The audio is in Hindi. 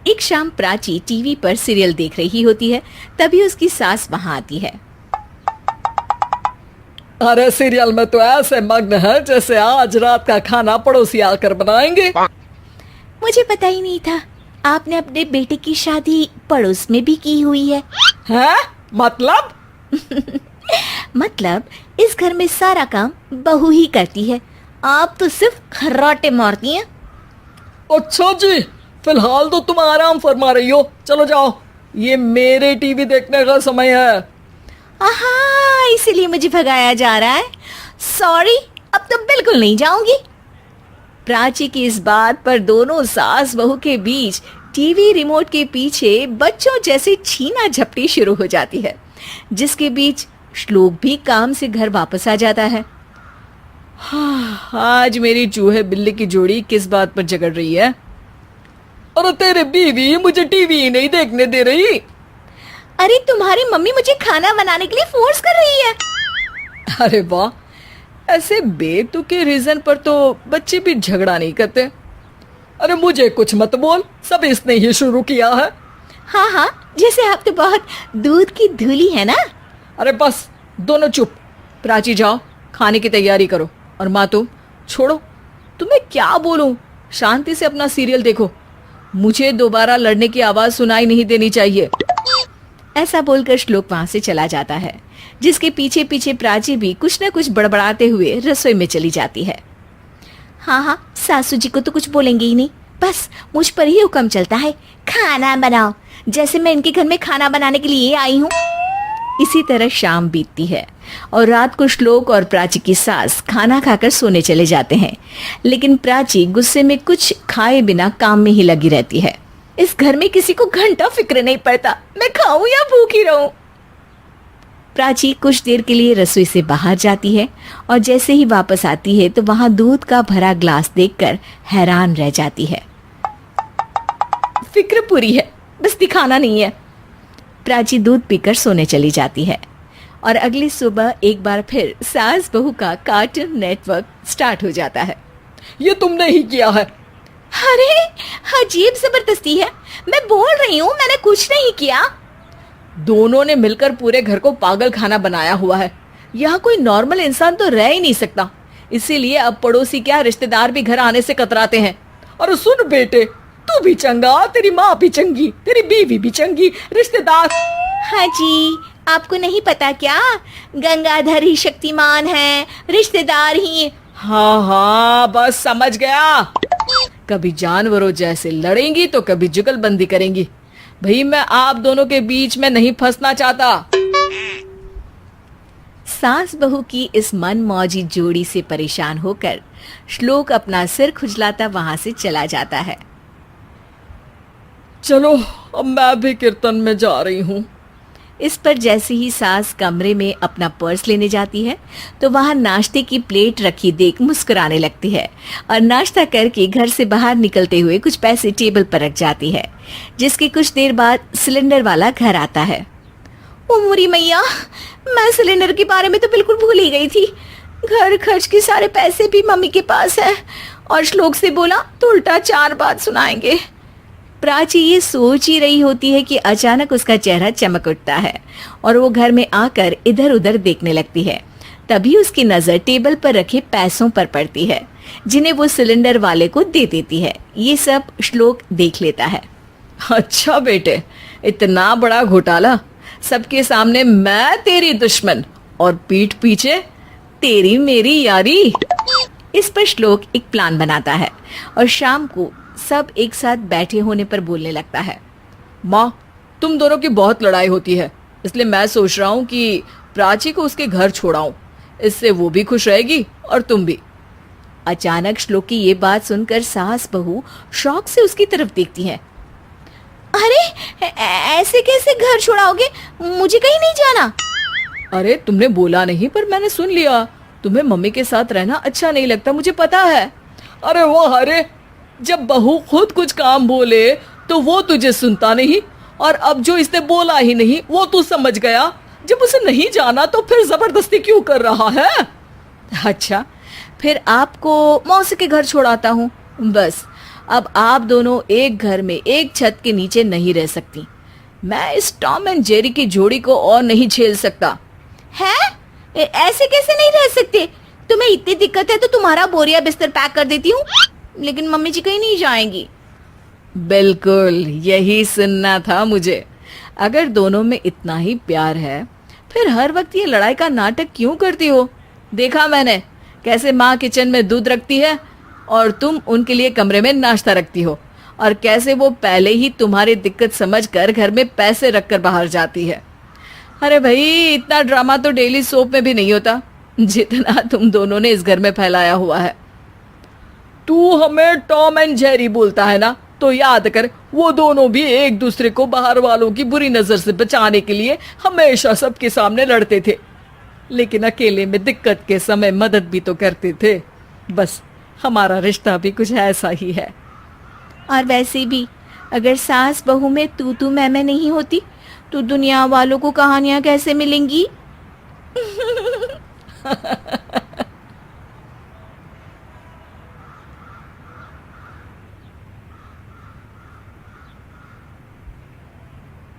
एक शाम प्राची टीवी पर सीरियल देख रही होती है। तभी उसकी सास वहां आती है। अरे सीरियल में तो ऐसे मग्न है जैसे आज रात का खाना पड़ोसी आकर बनाएंगे। मुझे पता ही नहीं था आपने अपने बेटे की शादी पड़ोस में भी की हुई है। हैं? मतलब? मतलब इस घर में सारा काम बहू ही करती है, आप तो सिर्फ खर्राटे मारती हैं। अच्छा जी, फिलहाल तो तुम आराम फरमा रही हो, चलो जाओ, ये मेरे टीवी देखने का समय है। आहा, इसीलिए मुझे भगाया जा रहा है। सॉरी, अब तो बिल्कुल नहीं जाऊंगी। प्राची की इस बात पर दोनों सास बहू के बीच टीवी रिमोट के पीछे बच्चों जैसे छीना झपटी शुरू हो जाती है, जिसके बीच श्लोक भी काम से घर वापस आ जाता है। हाँ, आज मेरी चूहे बिल्ली की जोड़ी किस बात पर झगड़ रही है? अरे तेरे बीवी मुझे टीवी ही नहीं देखने दे रही। अरे तुम्हारी मम्मी मुझे खाना बनाने के लिए फोर्स कर रही है। अरे वाह, ऐसे बेतुके रीजन पर तो बच्चे भी झगड़ा नहीं करते। अरे मुझे कुछ मत बोल, सब इसने ही शुरू किया है। हाँ हाँ, जैसे आप तो बहुत दूध की धूली है ना। अरे बस, दोनों चुप। प्राची जाओ, खाने की तैयारी करो। और माँ तुम छोड़ो, तुम्हें क्या बोलूं, शांति से अपना सीरियल देखो, मुझे दोबारा लड़ने की आवाज सुनाई नहीं देनी चाहिए। ऐसा बोलकर श्लोक वहां से चला जाता है, जिसके पीछे पीछे प्राची भी कुछ न कुछ बड़बड़ाते हुए रसोई में चली जाती है। हाँ हाँ, सासू जी को तो कुछ बोलेंगे ही नहीं, बस मुझ पर ही हुक्म चलता है, खाना बनाओ, जैसे मैं इनके घर में खाना बनाने के लिए आई हूँ। इसी तरह शाम बीतती है और रात को श्लोक और प्राची की सास खाना खाकर सोने चले जाते हैं, लेकिन प्राची गुस्से में कुछ खाए बिना काम में ही लगी रहती है। इस घर में किसी को घंटा फिक्र नहीं पड़ता मैं खाऊं या भूखी रहूं। प्राची कुछ देर के लिए रसोई से बाहर जाती है और जैसे ही वापस आती है तो वहां दूध का भरा ग्लास देखकर हैरान रह जाती है। फिक्र पूरी है, बस दिखाना नहीं है। प्राची दूध पीकर सोने चली जाती है और अगली सुबह एक बार फिर सास बहू का कार्टून नेटवर्क स्टार्ट हो जाता है। ये तुमने ही किया है। अरे अजीब जबरदस्ती है, मैं बोल रही हूँ मैंने कुछ नहीं किया। दोनों ने मिलकर पूरे घर को पागल खाना बनाया हुआ है। यहाँ कोई नॉर्मल इंसान तो रह ही नहीं सकता, इसीलिए अब पड़ोसी क्या रिश्तेदार भी घर आने से कतराते हैं। और सुन बेटे, तू भी चंगा, तेरी माँ भी चंगी, तेरी बीवी भी चंगी, रिश्तेदार। हाँ जी, आपको नहीं पता क्या, गंगाधर ही शक्तिमान है, रिश्तेदार ही। हाँ हाँ, बस समझ गया। कभी जानवरों जैसे लड़ेंगी तो कभी जुगलबंदी करेंगी। भाई मैं आप दोनों के बीच में नहीं फंसना चाहता। सास बहू की इस मन मौजी जोड़ी से परेशान होकर श्लोक अपना सिर खुजलाता वहां से चला जाता है। चलो अब मैं भी कीर्तन में जा रही हूँ। इस पर जैसे ही सास कमरे में अपना पर्स लेने जाती है तो वहां नाश्ते की प्लेट रखी देख मुस्कुराने लगती है और नाश्ता करके घर से बाहर निकलते हुए कुछ पैसे टेबल पर रख जाती है, जिसके कुछ देर बाद सिलेंडर वाला घर आता है। ओ मोरी मैया, मैं सिलेंडर के बारे में तो बिल्कुल भूल ही गई थी। घर खर्च के सारे पैसे भी मम्मी के पास है और श्लोक से बोला तो उल्टा 4 बात सुनाएंगे। प्राची ये सोच ही रही होती है कि अचानक उसका चेहरा चमक उठता है और वो घर में आकर इधर उधर देखने लगती है। तभी उसकी नजर टेबल पर रखे पैसों पर पड़ती है, जिन्हें वो सिलेंडर वाले को दे देती है। ये सब श्लोक देख लेता है। अच्छा बेटे, इतना बड़ा घोटाला, सबके सामने मैं तेरी दुश्मन और पीठ पीछे तेरी मेरी यारी। इस पर श्लोक एक प्लान बनाता है और शाम को सब एक साथ बैठे होने पर बोलने लगता है। माँ, तुम दोनों की बहुत लड़ाई होती है, इसलिए मैं सोच रहा हूँ कि प्राची को उसके घर छोड़ाऊं, इससे वो भी खुश रहेगी और तुम भी। अचानक श्लोक की ये बात सुनकर सास बहू शौक से उसकी तरफ देखती हैं। अरे ऐसे कैसे घर छोड़ाओगे, मुझे कहीं नहीं जाना। अरे तुमने बोला नहीं पर मैंने सुन लिया, तुम्हें मम्मी के साथ रहना अच्छा नहीं लगता, मुझे पता है। अरे वाह, अरे जब बहू खुद कुछ काम बोले तो वो तुझे सुनता नहीं, और अब जो इसने बोला ही नहीं वो तू समझ गया। जब उसे नहीं जाना तो फिर जबरदस्ती क्यों कर रहा है? अच्छा, फिर आपको मौसी के घर छोड़ाता हूँ, बस अब आप दोनों एक घर में एक छत के नीचे नहीं रह सकती। मैं इस टॉम एंड जेरी की जोड़ी को और नहीं झेल सकता। है? ऐसे कैसे नहीं रह सकते? तुम्हें इतनी दिक्कत है तो तुम्हारा बोरिया बिस्तर पैक कर देती हूँ, लेकिन मम्मी जी कहीं नहीं जाएंगी। बिल्कुल यही सुनना था मुझे। अगर दोनों में इतना ही प्यार है फिर हर वक्त ये लड़ाई का नाटक क्यों करती हो? देखा मैंने कैसे माँ किचन में दूध रखती है और तुम उनके लिए कमरे में नाश्ता रखती हो, और कैसे वो पहले ही तुम्हारी दिक्कत समझकर घर में पैसे रखकर बाहर जाती है। अरे भाई, इतना ड्रामा तो डेली सोप में भी नहीं होता जितना तुम दोनों ने इस घर में फैलाया हुआ है। तू हमें टॉम एंड जेरी बोलता है ना, तो याद कर वो दोनों भी एक दूसरे को बाहर वालों की बुरी नजर से बचाने के लिए हमेशा सबके सामने लड़ते थे, लेकिन अकेले में दिक्कत के समय मदद भी तो करते थे। बस हमारा रिश्ता भी कुछ ऐसा ही है। और वैसे भी अगर सास बहू में तू मैं नहीं होती तो दुनिया वालों को कहानियां कैसे मिलेंगी?